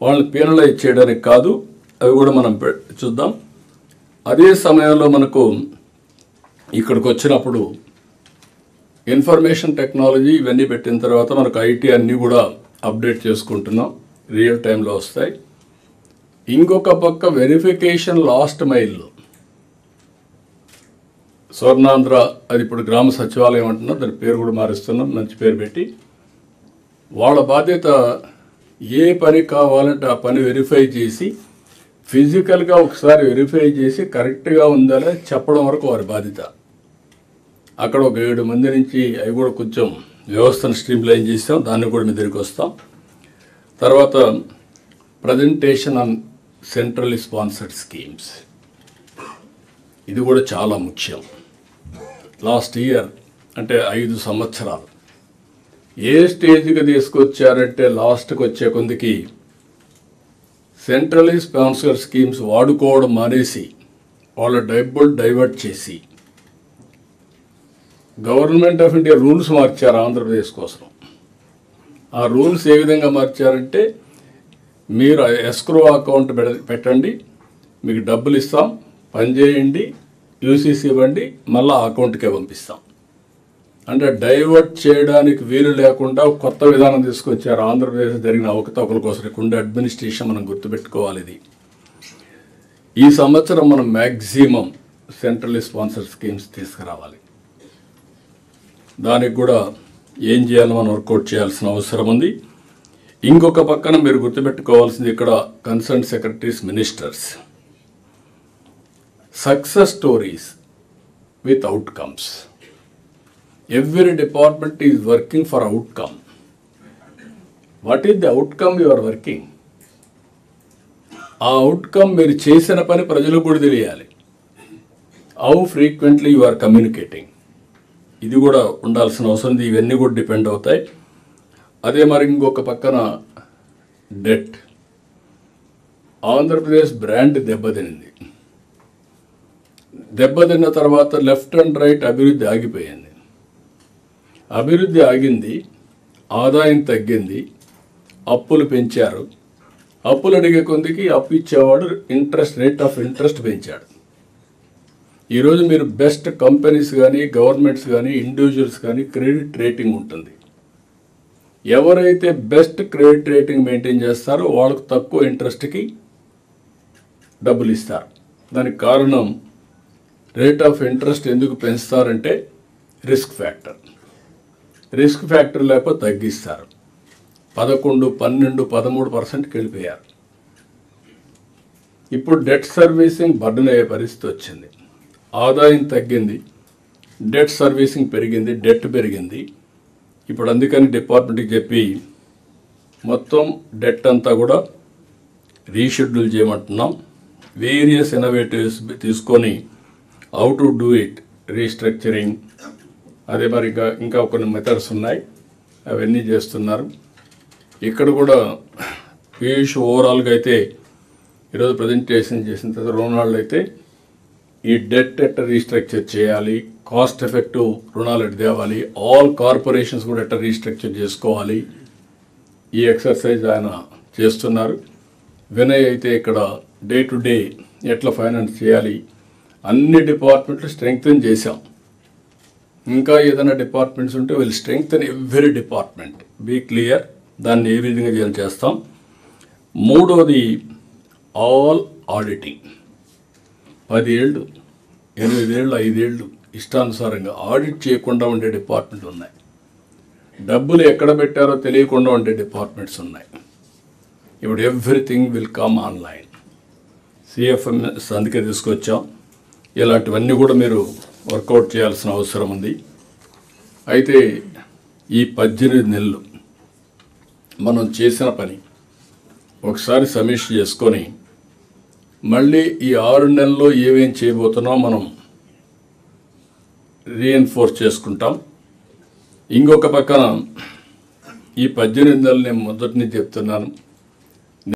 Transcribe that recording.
వాళ్ళని పీనలైజ్ చేయడానికి కాదు, అవి కూడా మనం చూద్దాం. అదే సమయంలో మనకు ఇక్కడికి వచ్చినప్పుడు ఇన్ఫర్మేషన్ టెక్నాలజీ ఇవన్నీ పెట్టిన తర్వాత మనకు ఐటీ అన్నీ కూడా అప్డేట్ చేసుకుంటున్నాం, రియల్ టైంలో వస్తాయి. ఇంకొక పక్క వెరిఫికేషన్ లాస్ట్ మైల్లో స్వర్ణాంధ్ర, అది ఇప్పుడు గ్రామ సచివాలయం అంటున్నాం, దాని పేరు కూడా మారుస్తున్నాం, మంచి పేరు పెట్టి. వాళ్ళ బాధ్యత ఏ పని కావాలంటే ఆ పని వెరిఫై చేసి ఫిజికల్గా ఒకసారి వెరిఫై చేసి కరెక్ట్గా ఉందా చెప్పడం వరకు వారి బాధ్యత. అక్కడ ఒక 7 మంది నుంచి అవి కూడా కొంచెం వ్యవస్థను స్ట్రీమ్లైన్ చేస్తాం, దాన్ని కూడా మీ దగ్గరికి వస్తాం. తర్వాత presentation on centrally sponsored schemes, ఇది కూడా చాలా ముఖ్యం. లాస్ట్ ఇయర్ అంటే 5 సంవత్సరాలు ఏ స్టేజ్కి తీసుకొచ్చారంటే లాస్ట్కి వచ్చే కొందికి సెంట్రల్లీ స్పాన్సర్డ్ స్కీమ్స్ వాడుకోవడం మానేసి వాళ్ళ డబ్బులు డైవర్ట్ చేసి గవర్నమెంట్ ఆఫ్ ఇండియా రూల్స్ మార్చారు ఆంధ్రప్రదేశ్ కోసం. ఆ రూల్స్ ఏ విధంగా మార్చారంటే, మీరు ఎస్క్రో అకౌంట్ పెట్టండి, మీకు డబ్బులు ఇస్తాం, పనిచేయండి, యూసీసీ ఇవ్వండి, మళ్ళీ ఆ అకౌంట్కే పంపిస్తాం. అంటే డైవర్ట్ చేయడానికి వీలు లేకుండా కొత్త విధానం తీసుకొచ్చారు. ఆంధ్రప్రదేశ్ జరిగిన అవకతవకల కోసం ఇక్కడ అడ్మినిస్ట్రేషన్ మనం గుర్తుపెట్టుకోవాలి. ఇది ఈ సంవత్సరం మనం మ్యాక్సిమం సెంట్రల్లీ స్పాన్సర్ స్కీమ్స్ తీసుకురావాలి. దానికి కూడా ఏం చేయాలో మనం వర్కౌట్ చేయాల్సిన అవసరం ఉంది. ఇంకొక పక్కన మీరు గుర్తుపెట్టుకోవాల్సింది ఇక్కడ concern secretaries, ministers, success stories with outcomes. Every department is working for outcome. What is the outcome you are working? ఆ అవుట్కమ్ మీరు చేసిన పని ప్రజలకు కూడా తెలియాలి. How frequently you are communicating, ఇది కూడా ఉండాల్సిన అవసరం ఉంది. ఇవన్నీ కూడా డిపెండ్ అవుతాయి. అదే మరి ఇంకొక పక్కన డెట్. ఆంధ్రప్రదేశ్ బ్రాండ్ దెబ్బతిన్న తర్వాత లెఫ్ట్ అండ్ రైట్ అభివృద్ధి ఆగిపోయింది. అభివృద్ధి ఆగింది, ఆదాయం తగ్గింది, అప్పులు పెంచారు. అప్పులు అడిగే కొందికి అప్పు ఇచ్చేవాడు రేట్ ఆఫ్ ఇంట్రెస్ట్ పెంచాడు. ఈరోజు మీరు బెస్ట్ కంపెనీస్ కానీ, గవర్నమెంట్స్ కానీ, ఇండివిజువల్స్ కానీ క్రెడిట్ రేటింగ్ ఉంటుంది. ఎవరైతే బెస్ట్ క్రెడిట్ రేటింగ్ మెయింటైన్ చేస్తారో వాళ్ళకు తక్కువ ఇంట్రెస్ట్కి డబ్బులు ఇస్తారు. దానికి కారణం రేట్ ఆఫ్ ఇంట్రెస్ట్ ఎందుకు పెంచుతారంటే రిస్క్ ఫ్యాక్టర్ లేకపోతే తగ్గిస్తారు. 11, 12, 13%కి వెళ్ళిపోయారు. ఇప్పుడు డెట్ సర్వీసింగ్ బర్డెన్ అయ్యే పరిస్థితి వచ్చింది. ఆదాయం తగ్గింది, డెట్ సర్వీసింగ్ పెరిగింది, డెట్ పెరిగింది. ఇప్పుడు అందుకని డిపార్ట్మెంట్కి చెప్పి మొత్తం డెట్ అంతా కూడా రీషెడ్యూల్ చేయమంటున్నాం. వేరియస్ ఇన్నోవేటివ్స్ తీసుకొని how to do it, restructuring, అదే మరి ఇంకా కొన్ని మెథడ్స్ ఉన్నాయి, అవన్నీ చేస్తున్నారు. ఇక్కడ కూడా పీయూష్ ఓవరాల్గా అయితే ఈరోజు ప్రజెంటేషన్ చేసిన తర్వాత రుణాలు అయితే ఈ డెట్ ఎట్ట రీస్ట్రక్చర్ చేయాలి, కాస్ట్ ఎఫెక్టివ్ రుణాలు ఎట్ట తేవాలి, ఆల్ కార్పొరేషన్స్ కూడా ఎట్ట రీస్ట్రక్చర్ చేసుకోవాలి, ఈ ఎక్సర్సైజ్ ఆయన చేస్తున్నారు. వినయ్ అయితే ఇక్కడ డే టు డే ఎట్లా ఫైనాన్స్ చేయాలి, అన్ని డిపార్ట్మెంట్లు స్ట్రెంగ్తన్ చేశాం. ఇంకా ఏదైనా డిపార్ట్మెంట్స్ ఉంటే వీళ్ళు strengthen every department, be clear, దాన్ని ఏ విధంగా చేయాలి చేస్తాం. మూడోది ఆల్ ఆడిటింగ్. 10 ఏళ్ళు, 8 ఏళ్ళు, 5 ఏళ్ళు ఇష్టానుసారంగా ఆడిట్ చేయకుండా ఉండే డిపార్ట్మెంట్లు ఉన్నాయి. డబ్బులు ఎక్కడ పెట్టారో తెలియకుండా ఉండే డిపార్ట్మెంట్స్ ఉన్నాయి. ఇప్పుడు everything will come online. CFMS అందుకే తీసుకొచ్చాం. ఇలాంటివన్నీ కూడా మీరు వర్కౌట్ చేయాల్సిన అవసరం ఉంది. అయితే ఈ 18 నెలలు మనం చేసిన పని ఒకసారి సమీక్ష చేసుకొని మళ్ళీ ఈ 6 నెలల్లో ఏమేం చేయబోతున్నాం మనం రీఎన్ఫోర్స్ చేసుకుంటాం. ఇంకొక పక్కన ఈ 18 నెలలు నేను మొదటి నుంచి చెప్తున్నాను,